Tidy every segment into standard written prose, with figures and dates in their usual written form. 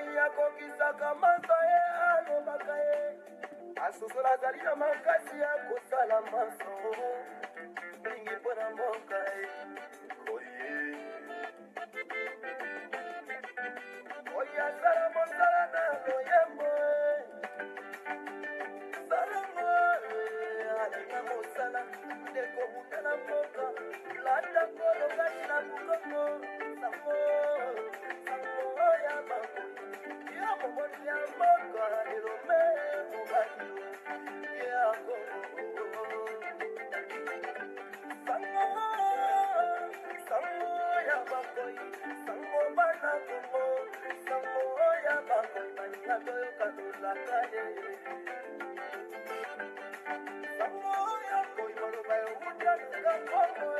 oya kokisaka masoye alobakaye asusola zali na makasi ya kosala maso mingi mpona mboka oye oya sala mosala na loyembo salango alinga mosala ndekobutana mboka landa kolongani na bukongo sango oya mako ya moboni ya mboka elome mobali ya kongo sango ya bakoi sango bana kongo sango ya bakoi baninga toyoka tolaka ye sango ya koi maloba yomutanaka kongo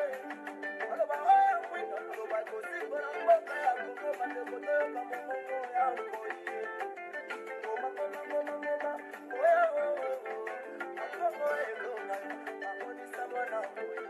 maloba oya mwinga maloba kosimba na mboka ya kongo bandeko toyoka momongo ya koi ngoma ngoma ngoma ngoma oya akongo elonga amonisa mwana koi.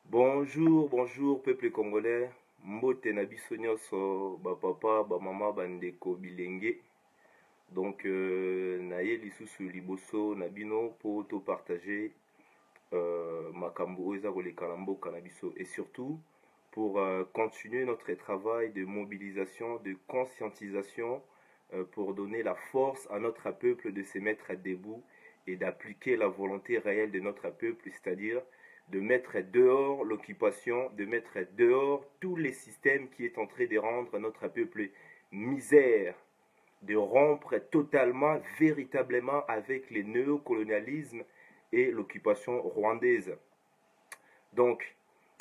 Bonjour, bonjour peuple congolais. Mbote na biso nyonso ba papa, ba mama, bandeko bilenge. Donc na ye lisusu liboso na bino pour to partager makambo eza koleka na mboka na biso et surtout pour continuer notre travail de mobilisation, de conscientisation pour donner la force à notre peuple de se mettre debout et d'appliquer la volonté réelle de notre peuple, c'est-à-dire de mettre dehors l'occupation, de mettre dehors tous les systèmes qui est en train de rendre notre peuple misère, de rompre totalement, véritablement avec le néocolonialisme et l'occupation rwandaise. Donc,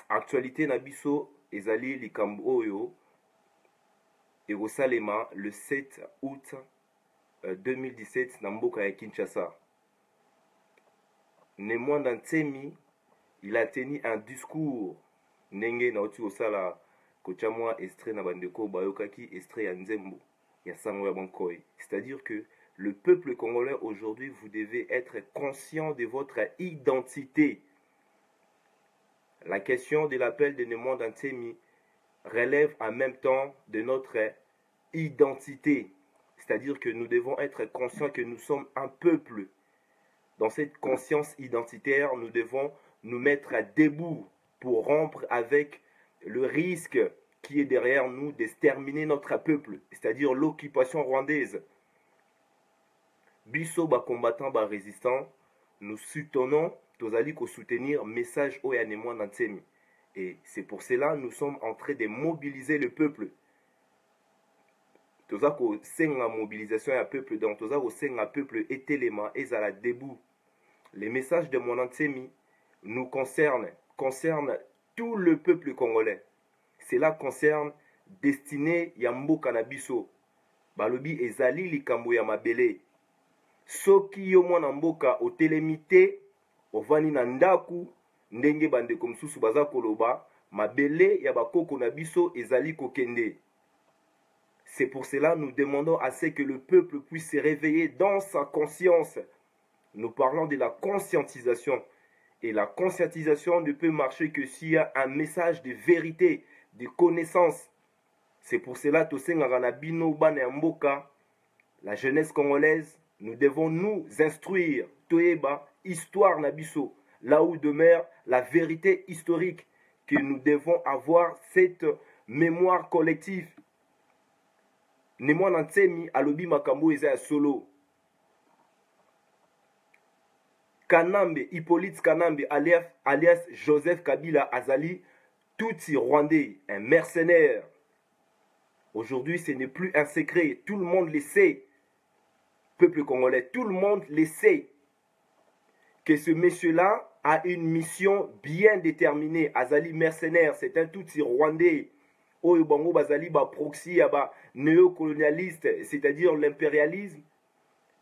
actualité nabiso ezali likambo oyo ekosalema le 7 août 2017 na mboka ya Kinshasa. Nemwanda Ntemi, il a tenu un discours ndenge na oti osala kochamwa extrait na bandeko bayokaki extrait ya Nzembo ya sango ya Bankoi. C'est-à-dire que le peuple congolais aujourd'hui, vous devez être conscient de votre identité. La question de l'appel de Nemwanda Ntemi relève en même temps de notre identité. C'est-à-dire que nous devons être conscients que nous sommes un peuple. Dans cette conscience identitaire, nous devons nous mettre debout pour rompre avec le risque qui est derrière nous d'exterminer notre peuple, c'est-à-dire l'occupation rwandaise. Biso ba combattant ba résistant, nous soutenons tozali ko soutenir message oya Nemwanda Ntemi. Et c'est pour cela nous sommes en train de mobiliser le peuple. Toza ko senga mobilisation ya peuple, donc toza ko senga peuple etelema ezala debout. Les messages de Nemwanda Ntemi nous concernent tout le peuple congolais. Cela concerne destiné ya mboka na biso. Balobi ezali likambo ya mabele. Soki yo mwana mboka otelemite, ovani na ndaku, ndenge bandeko msusu baza koloba, mabele ya bakoko na biso ezali kokende. C'est pour cela nous demandons à ce que le peuple puisse se réveiller dans sa conscience. Nous parlons de la conscientisation. Et la conscientisation ne peut marcher que s'il y a un message de vérité, de connaissance. C'est pour cela que la jeunesse congolaise, nous devons nous instruire. Toeba, histoire nabiso, là où demeure la vérité historique, que nous devons avoir cette mémoire collective. Nemwanda Ntemi alobi makambo eza solo. Kanambe, Hippolyte Kanambe, alias Joseph Kabila Azali, Tutsi Rwandais, un mercenaire. Aujourd'hui, ce n'est plus un secret. Tout le monde le sait. Peuple congolais, tout le monde le sait. Que ce monsieur-là a une mission bien déterminée. Azali mercenaire, c'est un Tutsi Rwandais. Oyo bango bazali ba proxy ba néocolonialiste, c'est-à-dire l'impérialisme.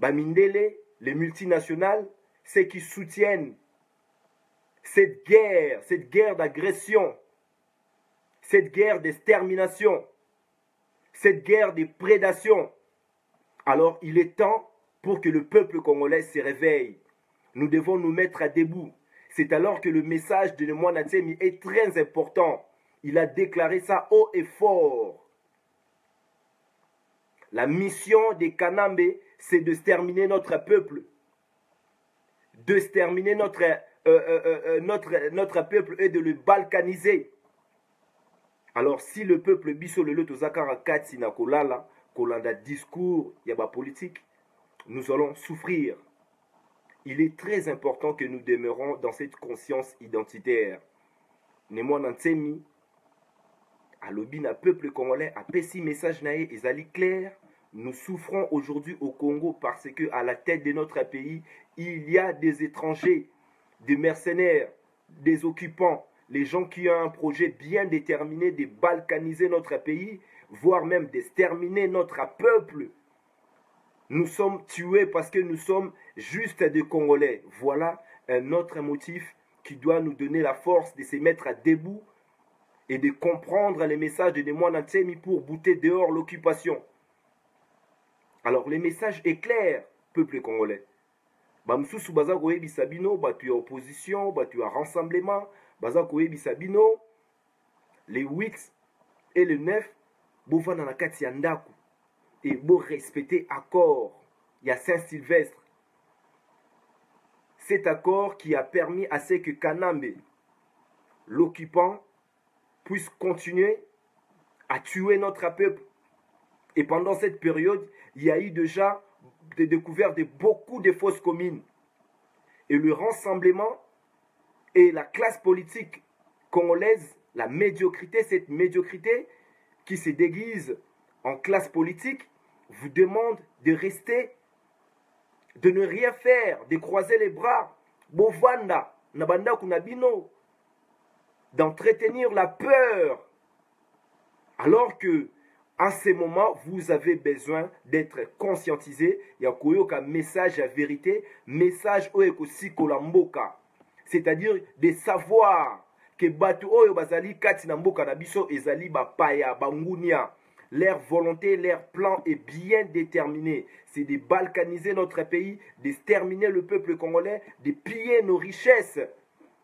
Ba mindele, les multinationales, ceux qui soutiennent cette guerre d'agression, cette guerre d'extermination, cette guerre de prédation. Alors il est temps pour que le peuple congolais se réveille. Nous devons nous mettre à debout. C'est alors que le message de Moana Ntsemi est très important. Il a déclaré ça haut et fort. La mission des Kanambe, c'est de exterminer notre peuple. D'exterminer notre peuple et de le balkaniser. Alors si le peuple biso lelo tozakara kati na kolala, kolanda discours yaba politique, nous allons souffrir. Il est très important que nous demeurons dans cette conscience identitaire. Moana Ntsemi, alobi na peuple congolais, apesi message nae ezali clair. Nous souffrons aujourd'hui au Congo parce que à la tête de notre pays, il y a des étrangers, des mercenaires, des occupants, les gens qui ont un projet bien déterminé de balkaniser notre pays, voire même d'exterminer notre peuple. Nous sommes tués parce que nous sommes juste des Congolais. Voilà un autre motif qui doit nous donner la force de se mettre à debout et de comprendre les messages de Moana Ntsemi pour bouter dehors l'occupation. Alors le message est clair, peuple congolais. Bamsusu baza koyebisa bino, batu ya opposition, batu ya rassemblement, baza koyebisa bino, les 8 et le 9, bovana na kati ya ndaku. Et beau respecter accord. Il y a Saint-Sylvestre. Cet accord qui a permis à ce que Kanambe, l'occupant, puisse continuer à tuer notre peuple. Et pendant cette période, il y a eu déjà des découvertes de beaucoup de fausses communes. Et le rassemblement et la classe politique congolaise, la médiocrité, cette médiocrité qui se déguise en classe politique, vous demande de rester, de ne rien faire, de croiser les bras, bovanda, nabanda kunabino, d'entretenir la peur. Alors que, à ce moment, vous avez besoin d'être conscientisé. Il y a un message à vérité, message aussi kolamboka. C'est-à-dire de savoir que batu oyo bazali kati na mboka na biso ezali bapaya, bangunia. Leur volonté, leur plan est bien déterminé. C'est de balkaniser notre pays, d'exterminer le peuple congolais, de piller nos richesses.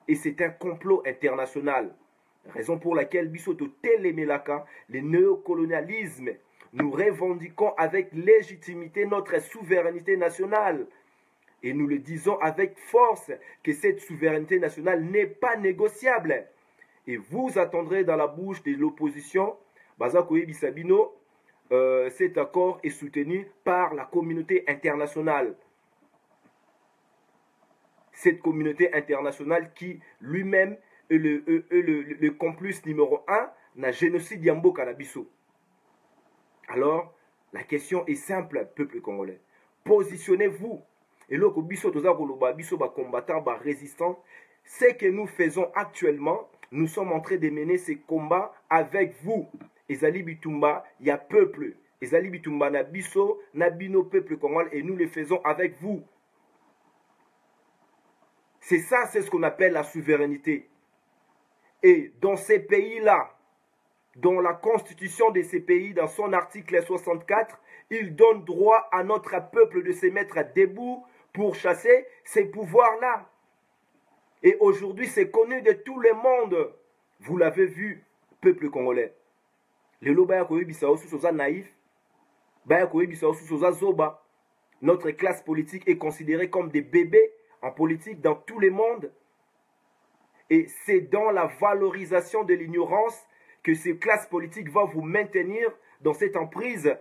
Et c'est un complot international. Raison pour laquelle Bissoto Télémelaka, le néocolonialisme, nous revendiquons avec légitimité notre souveraineté nationale. Et nous le disons avec force que cette souveraineté nationale n'est pas négociable. Et vous attendrez dans la bouche de l'opposition, Bazakoye Bisabino, cet accord est soutenu par la communauté internationale. Cette communauté internationale qui lui-même est le complice numéro 1 na génocide Yambo Kanabiso. Alors, la question est simple, peuple congolais. Positionnez-vous. Et là, biso toza koloba biso ba combattants, ba résistants, ce que nous faisons actuellement, nous sommes en train de mener ces combats avec vous. Ezali bitumba, il y a peuple. Ezali bitumba na biso, na bino peuple congolais, et nous le faisons avec vous. C'est ça, c'est ce qu'on appelle la souveraineté. Et dans ces pays-là, dans la constitution de ces pays, dans son article 64, il donne droit à notre peuple de se mettre debout pour chasser ces pouvoirs-là. Et aujourd'hui, c'est connu de tout le monde. Vous l'avez vu, peuple congolais. Les loba koyebisa osu soza naïf, baya koyebisa osu soza zoba. Notre classe politique est considérée comme des bébés en politique dans tout le monde. Et c'est dans la valorisation de l'ignorance que ces classes politiques vont vous maintenir dans cette emprise.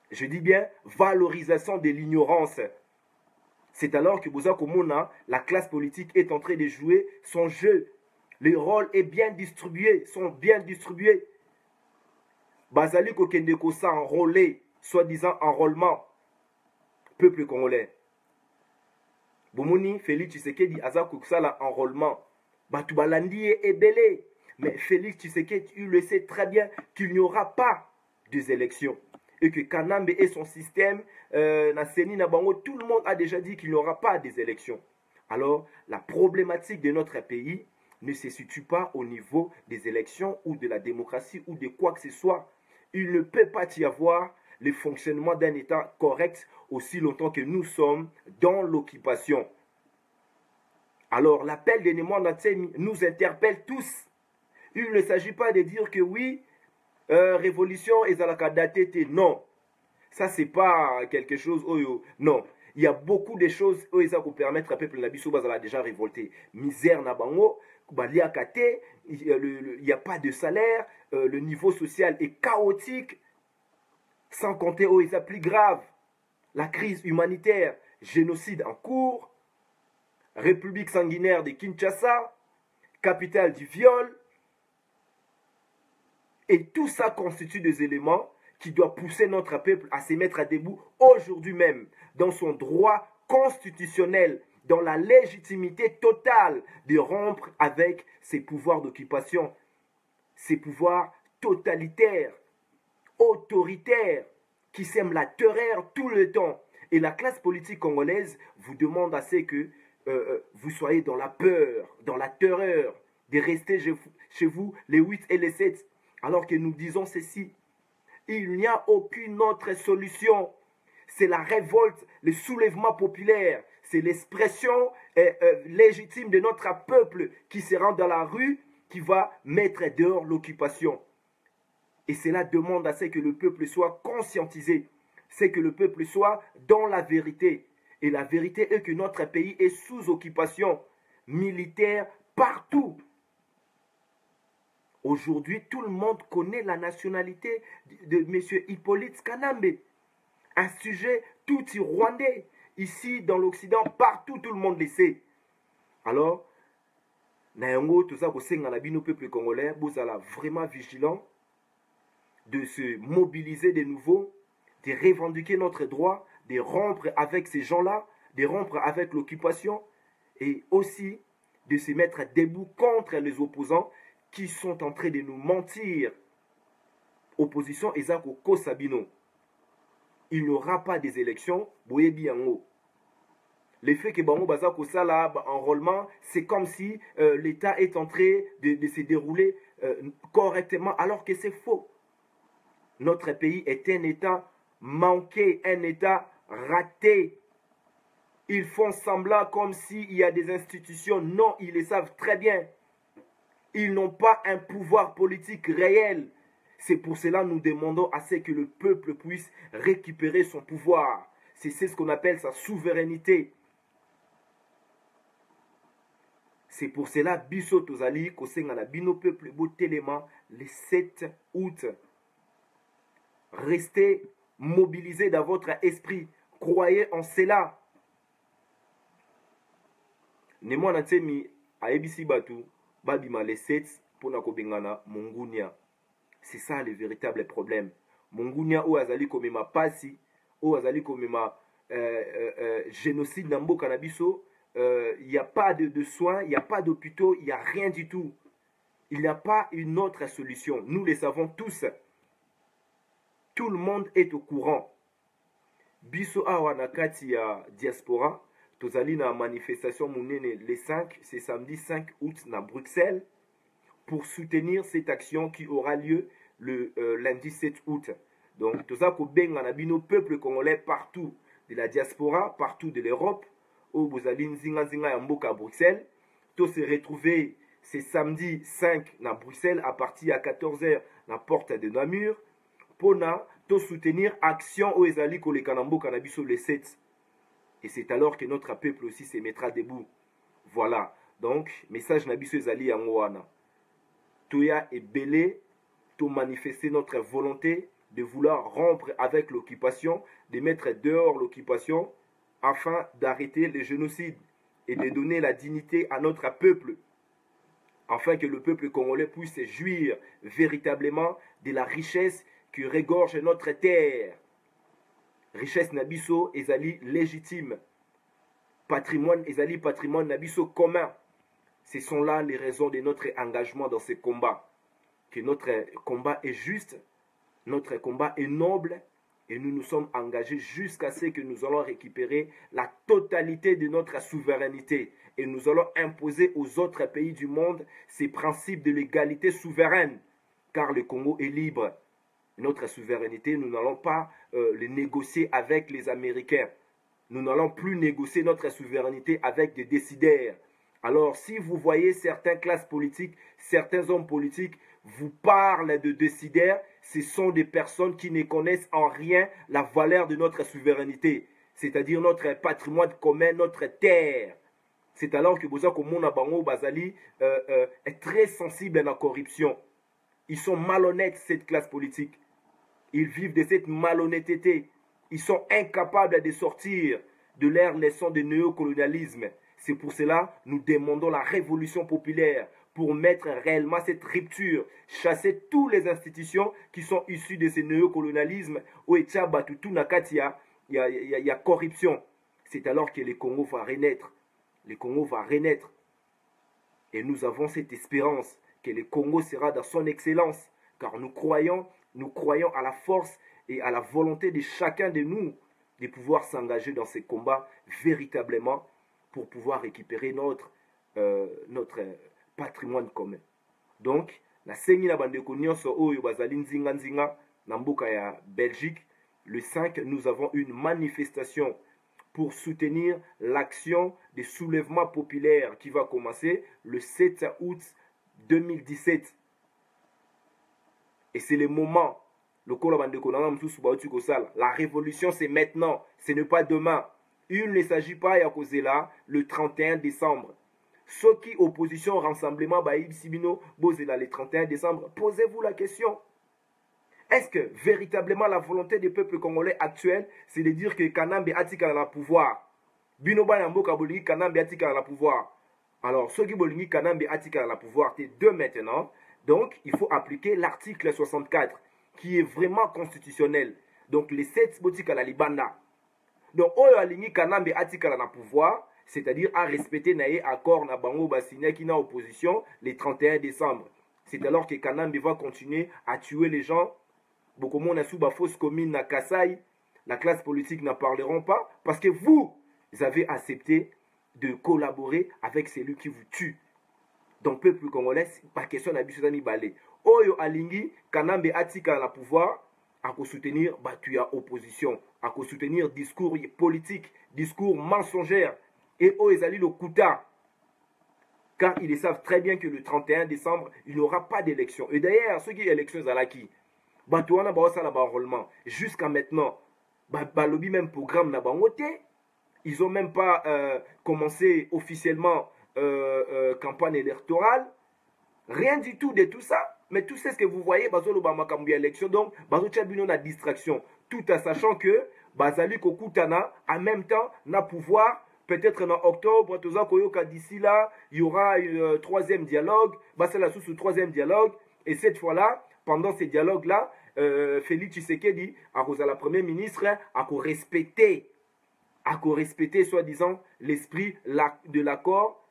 Je dis bien valorisation de l'ignorance. C'est alors que Boza Komona, la classe politique est en train de jouer son jeu. Les rôles sont bien distribués. Bazali Kokende Kosa enrôlé, soi-disant enrôlement. Peuple congolais. Bomoni, Félix Tshisekedi, Aza Koksala enrôlement. Batubalandi est belé. Mais Félix Tshisekedi, il le sait très bien qu'il n'y aura pas des élections. Et que Kanambe et son système, Nasseni Nabango, tout le monde a déjà dit qu'il n'y aura pas des élections. Alors, la problématique de notre pays ne se situe pas au niveau des élections ou de la démocratie ou de quoi que ce soit. Il ne peut pas y avoir le fonctionnement d'un État correct aussi longtemps que nous sommes dans l'occupation. Alors l'appel de Némois Natsemi nous interpelle tous. Il ne s'agit pas de dire que oui, révolution ezalaka daté, non. Ça c'est pas quelque chose, non. Il y a beaucoup de choses où ça pour permettre à peuple nabiso bazala déjà révolté. Misère na bango, baliakate, il n'y a pas de salaire, le niveau social est chaotique, sans compter où ça plus grave, la crise humanitaire, génocide en cours, république sanguinaire de Kinshasa, capitale du viol, et tout ça constitue des éléments qui doivent pousser notre peuple à se mettre à debout aujourd'hui même, dans son droit constitutionnel, dans la légitimité totale de rompre avec ses pouvoirs d'occupation, ces pouvoirs totalitaires, autoritaires, qui sèment la terreur tout le temps. Et la classe politique congolaise vous demande assez que vous soyez dans la peur, dans la terreur, de rester chez vous les 8 et les 7, alors que nous disons ceci. Il n'y a aucune autre solution. C'est la révolte, le soulèvement populaire. C'est l'expression légitime de notre peuple qui se rend dans la rue, qui va mettre dehors l'occupation. Et cela demande à ce que le peuple soit conscientisé. C'est que le peuple soit dans la vérité. Et la vérité est que notre pays est sous occupation militaire partout. Aujourd'hui, tout le monde connaît la nationalité de M. Hippolyte Kanambe. Un sujet tout rwandais. Ici, dans l'Occident, partout, tout le monde le sait. Alors, Nayango, tout ça, vous savez, nos peuple congolais, vous allez vraiment vigilant de se mobiliser de nouveau, de revendiquer notre droit, de rompre avec ces gens-là, de rompre avec l'occupation et aussi de se mettre debout contre les opposants qui sont en train de nous mentir. Opposition Ezako Kosabino. Il n'y aura pas des élections, Boyebi Yango. Le fait que Bango Bazako Sala enrôlement, c'est comme si l'État est en train de se dérouler correctement, alors que c'est faux. Notre pays est un État manqué, un État raté. Ils font semblant comme s'il y a des institutions. Non, ils le savent très bien. Ils n'ont pas un pouvoir politique réel. C'est pour cela que nous demandons à ce que le peuple puisse récupérer son pouvoir. C'est ce qu'on appelle sa souveraineté. C'est pour cela que Biso Tozali, Kosengana Bino Peuple Botelema, le 7 août. Restez mobilisés dans votre esprit. Croyez en cela. Nemo Natsemi a Ebisi Batu. Babima les 7 pour Nakobengana Mongunia. C'est ça le véritable problème. Mongunia ou azali komema pasi, ou azali komema génocide nambo canabiso, il n'y a pas de soins, il n'y a pas d'hôpitaux, il n'y a rien du tout. Il n'y a pas une autre solution. Nous le savons tous. Tout le monde est au courant. Biso awa nakati ya diaspora. Tozali na manifestation monene le 5, c'est samedi 5 août à Bruxelles, pour soutenir cette action qui aura lieu le lundi 7 août. Donc, tout ça, Kobenga na bino peuple congolais partout de la diaspora, partout de l'Europe, où vous allez nzinga ya mboka à Bruxelles. Tout se retrouver c'est samedi 5 à Bruxelles à partir à 14h na porte de Namur, pour tout soutenir action où ezali koleka na mboka na biso le 7. Et c'est alors que notre peuple aussi se mettra debout. Voilà. Donc, message Nabiso Ezali Yangoana. Toya et Belé, tout manifester notre volonté de vouloir rompre avec l'occupation, de mettre dehors l'occupation, afin d'arrêter le génocide et de donner la dignité à notre peuple, afin que le peuple congolais puisse jouir véritablement de la richesse qui regorge notre terre. Richesse Nabiso Ezali légitime. Patrimoine Ezali patrimoine Nabiso commun. Ce sont là les raisons de notre engagement dans ce combat. Que notre combat est juste, notre combat est noble et nous nous sommes engagés jusqu'à ce que nous allons récupérer la totalité de notre souveraineté. et nous allons imposer aux autres pays du monde ces principes de l'égalité souveraine, car le Congo est libre. Notre souveraineté, nous n'allons pas les négocier avec les Américains. Nous n'allons plus négocier notre souveraineté avec des décideurs. Alors, si vous voyez certaines classes politiques, certains hommes politiques vous parlent de décideurs, ce sont des personnes qui ne connaissent en rien la valeur de notre souveraineté, c'est-à-dire notre patrimoine commun, notre terre. C'est alors que Boza Komona Bango Bazali est très sensible à la corruption. Ils sont malhonnêtes, cette classe politique. Ils vivent de cette malhonnêteté. Ils sont incapables de sortir de leur leçon de néocolonialisme. C'est pour cela que nous demandons la révolution populaire pour mettre réellement cette rupture, chasser toutes les institutions qui sont issues de ce néocolonialisme où il y a corruption. C'est alors que le Congo va renaître. Le Congo va renaître. Et nous avons cette espérance que le Congo sera dans son excellence, car nous croyons à la force et à la volonté de chacun de nous de pouvoir s'engager dans ces combats véritablement pour pouvoir récupérer notre patrimoine commun. Donc, na sengi na bandeko nyonso oyo bazali nzinga nzinga na mboka ya Belgique, le 5, nous avons une manifestation pour soutenir l'action des soulèvements populaires qui va commencer le 7 août 2017. Et c'est le moment. La révolution, c'est maintenant. Ce n'est pas demain. Il ne s'agit pas à cause là le 31 décembre. Ceux qui opposition au rassemblement le 31 décembre, posez-vous la question. Est-ce que véritablement la volonté des peuples congolais actuels, c'est de dire que Kanambe Atika a le pouvoir? Binoba Yamboka Bolingi Kanambe Atika a le pouvoir. Alors, ceux qui Bolingi Kanambe Atika a le pouvoir, c'est deux maintenant. Donc, il faut appliquer l'article 64, qui est vraiment constitutionnel. Donc, les 7 botika la libanda. Donc, Oyo Alingi Kanambe Atika a le pouvoir, c'est-à-dire à respecter nae accord na bango bassigné qui na opposition le 31 décembre. C'est alors que Kanambe va continuer à tuer les gens. Beaucoup de monde sous fausse commune na Kassai, la classe politique n'en parleront pas parce que vous avez accepté de collaborer avec celui qui vous tue. Donc peuple congolais, pas question d'abusani balé. Oyo alingi Kanambe Atika la pouvoir à soutenir batuya opposition, à soutenir discours politique, discours mensongère et Oezali le Kouta. Car ils savent très bien que le 31 décembre, il n'y aura pas d'élection. Et d'ailleurs, ceux qui élections à la qui jusqu'à maintenant, balobi même programme n'a pas voté. Ils n'ont même pas commencé officiellement campagne électorale. Rien du tout de tout ça. Mais tout ce que vous voyez, bazolo bamakambi élection, donc bazo tchabino na distraction. Tout en sachant que bazali kokutana en même temps na pouvoir. Peut-être en octobre, d'ici là, il y aura un troisième dialogue. C'est la sous troisième dialogue. Et cette fois-là, pendant ces dialogues-là, Félix Tshisekedi, à cause de la première ministre, a respecté, soi-disant, l'esprit de l'accord.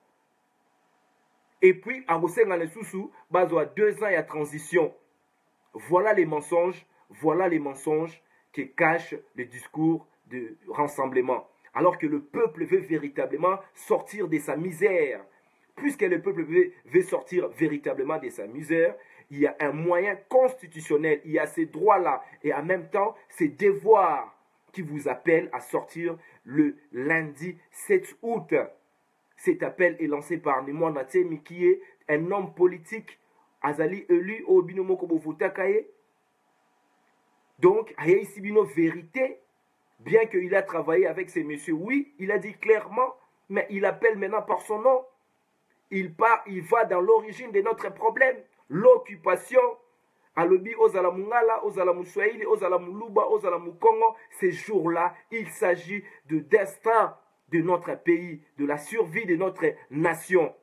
Et puis, à cause de sous, à 2 ans, il y a transition. Voilà les mensonges qui cachent le discours de rassemblement. Alors que le peuple veut véritablement sortir de sa misère. Puisque le peuple veut sortir véritablement de sa misère, il y a un moyen constitutionnel, il y a ces droits-là et en même temps ces devoirs qui vous appellent à sortir le lundi 7 août. Cet appel est lancé par Nemo Natsemi qui est un homme politique, Azali élu au Binomoko Bofutakaye. Donc, il y a ici une vérité, bien qu'il a travaillé avec ces messieurs. Oui, il a dit clairement, mais il appelle maintenant par son nom. Il va dans l'origine de notre problème. L'occupation, alobi ozala mungala, ozala muswahili, ozala muluba, ozala mukongo, ces jours-là, il s'agit de destin de notre pays, de la survie de notre nation.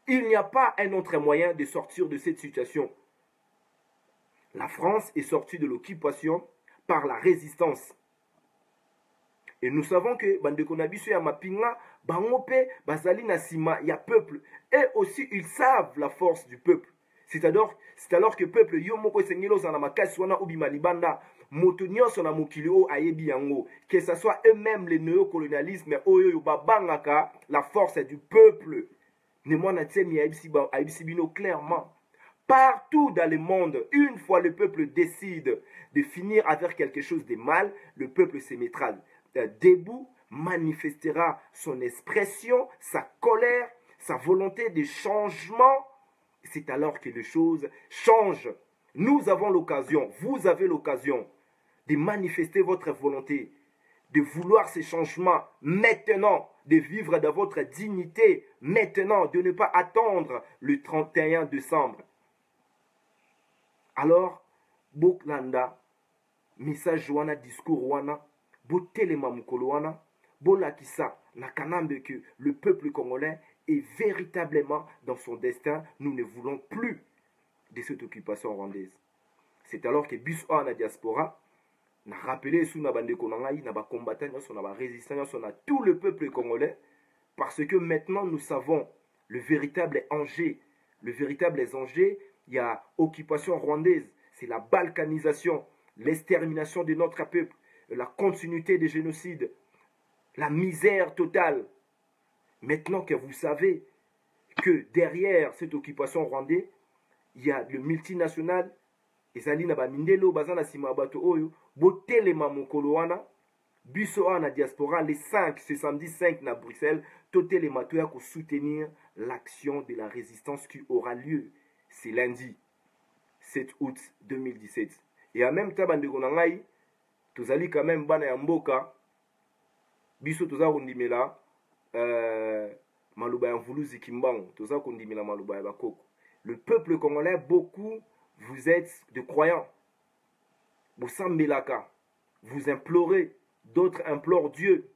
Il n'y a pas un autre moyen de sortir de cette situation. La France est sortie de l'occupation par la résistance. Et nous savons que bandeko na biso ya mapinga bangope bazali na sima ya peuple et aussi ils savent la force du peuple. C'est alors que peuple yo moko esengeli ozala makasi wana obima libanda moto nyonso na mokili oyo ayebi yango, que ce soit eux-mêmes le néocolonialisme oyo babangaka la force du peuple. Ne mwana Ntsemi ayebisi bino clairement. Partout dans le monde, une fois le peuple décide de finir avec quelque chose de mal, le peuple se mettra debout, manifestera son expression, sa colère, sa volonté de changement. C'est alors que les choses changent. Nous avons l'occasion, vous avez l'occasion de manifester votre volonté, de vouloir ces changements maintenant, de vivre dans votre dignité maintenant, de ne pas attendre le 31 décembre. Alors, boklanda, message wana, discours wana, botelema mukolo wana, bolakisa na kanambe que le peuple congolais est véritablement dans son destin. Nous ne voulons plus de cette occupation rwandaise. C'est alors que biso na diaspora, na rappelé sous na bande konangai, na ba combattants, na ba résistants, na tout le peuple congolais, parce que maintenant nous savons le véritable enjeu, il y a occupation rwandaise, c'est la balkanisation, l'extermination de notre peuple, la continuité des génocides, la misère totale. Maintenant que vous savez que derrière cette occupation rwandaise, il y a le multinational, ezali na ba mindelo bazana sima bato oyo, botelema mokolo wana, biso na diaspora, les 5, ce samedi 5 na Bruxelles, totelema toya ko soutenir l'action de la résistance qui aura lieu. C'est lundi 7 août 2017. Et en même temps, bandeko na ngai, tozali quand même bana ya mboka, biso toza kondimela maloba ya mvuluzi kimbango, toza kondimela maloba ya bakoko. Le peuple congolais, beaucoup, vous êtes de croyants. Vous sambelaka, vous implorez, d'autres implorent Dieu.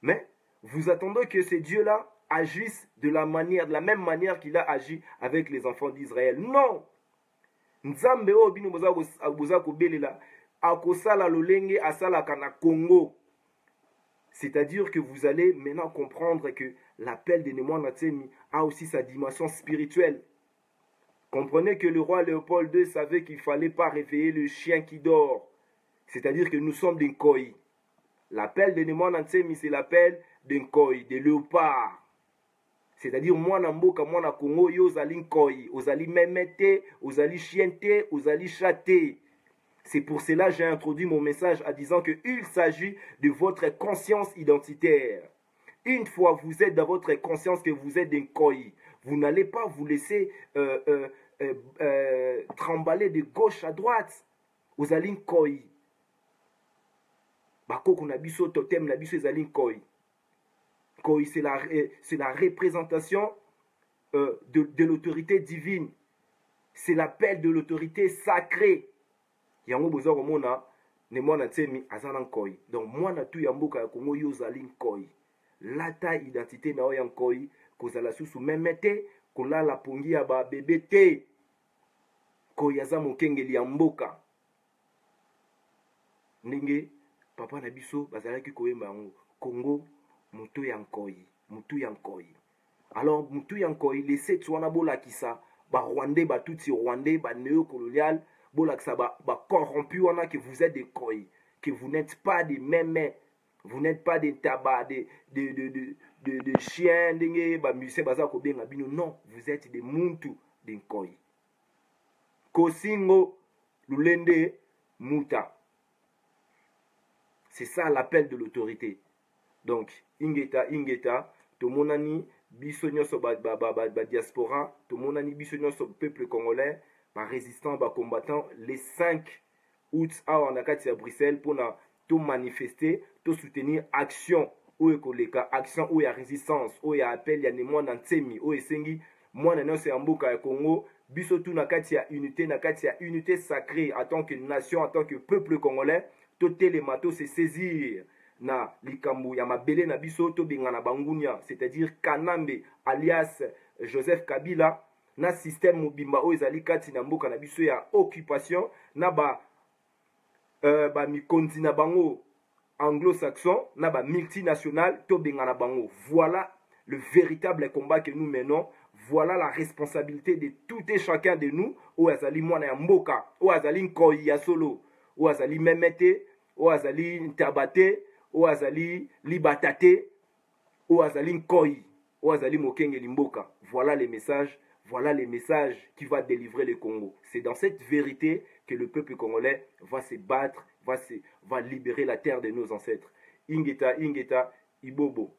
Mais vous attendez que ces dieux-là agissent de la même manière qu'il a agi avec les enfants d'Israël. Non! Nzambe o bino boza ko belela akosala lolenge asalaka na Congo. C'est-à-dire que vous allez maintenant comprendre que l'appel de Nemwana Ntsemi a aussi sa dimension spirituelle. Comprenez que le roi Léopold II savait qu'il ne fallait pas réveiller le chien qui dort. C'est-à-dire que nous sommes des Nkoi. L'appel de Nemwana Ntsemi, c'est l'appel d'un Nkoi, des léopards. C'est-à-dire, moi, Namboka, moi, na Congo, yo zali Nkoi, ozali memete, ozali chiente, ozali chate. C'est pour cela que j'ai introduit mon message en disant qu'il s'agit de votre conscience identitaire. Une fois vous êtes dans votre conscience que vous êtes un Nkoi, vous n'allez pas vous laisser trimballer de gauche à droite. Ozali Nkoi. Bakoko na biso totem na biso ezali Nkoi. Nkoi, c'est la représentation de l'autorité divine. C'est l'appel de l'autorité sacrée. Yango boza komona Nemwana Ntsemi azana Nkoi. Donc mwana tu ya mboka ya Kongo yo zali Nkoi. Lata identité na oya Nkoi kozala susu memete kolala pongi ya ba bébé te. Nkoi aza mokengeli ya mboka. Ndenge papa na biso bazalaki koyemba yango Congo mutu ya Nkoi, mutu ya Nkoi. Alors mutu ya Nkoi laissez twana bolakisa ba Rwandais ba tuti Rwandais ba néocolonial bolakisa ba corrompu wana que vous êtes des Nkoi, que vous n'êtes pas des mémés, vous n'êtes pas des tabac, de chiens, ndenge ba musiciens baza ko benga bino. Non, vous êtes des muntu, des Nkoi. Kosingo lulende muta. C'est ça l'appel de l'autorité. Donc, ingeta, tomonani, biso nyonso ba diaspora, tomonani biso nyonso peuple congolais, ba résistant, ba combattant, les 5 août à Nakati à Bruxelles pour tout manifester, tout soutenir action ou ekoleka, action ou ya résistance, ou ya appel ya Nemwana Ntsemi, ou esengi, mwana nyonso ya mboka ya Congo, biso tout nakati ya unité sacrée en tant que nation, en tant que peuple congolais, tout télémato se saisir na likambo ya mabele na biso to bengana bangunya, c'est-à-dire Kanambe alias Joseph Kabila na système mobimba o ezali kati na mboka na biso ya occupation na ba mikonzi na bango anglo-saxon na ba multinational to bengana bango. Voilà le véritable combat que nous menons, Voilà la responsabilité de tout et chacun de nous. Ou azali mwana ya mboka, ou azali nkoi ya solo, ou azali memete, ou azali ntabate, ou azali libatate, ou azali nkoi, ou azali mokenge limboka. Voilà les messages. Voilà les messages qui va délivrer le Congo. C'est dans cette vérité que le peuple congolais va se battre, va libérer la terre de nos ancêtres. Ingeta, Ingeta, Ibobo.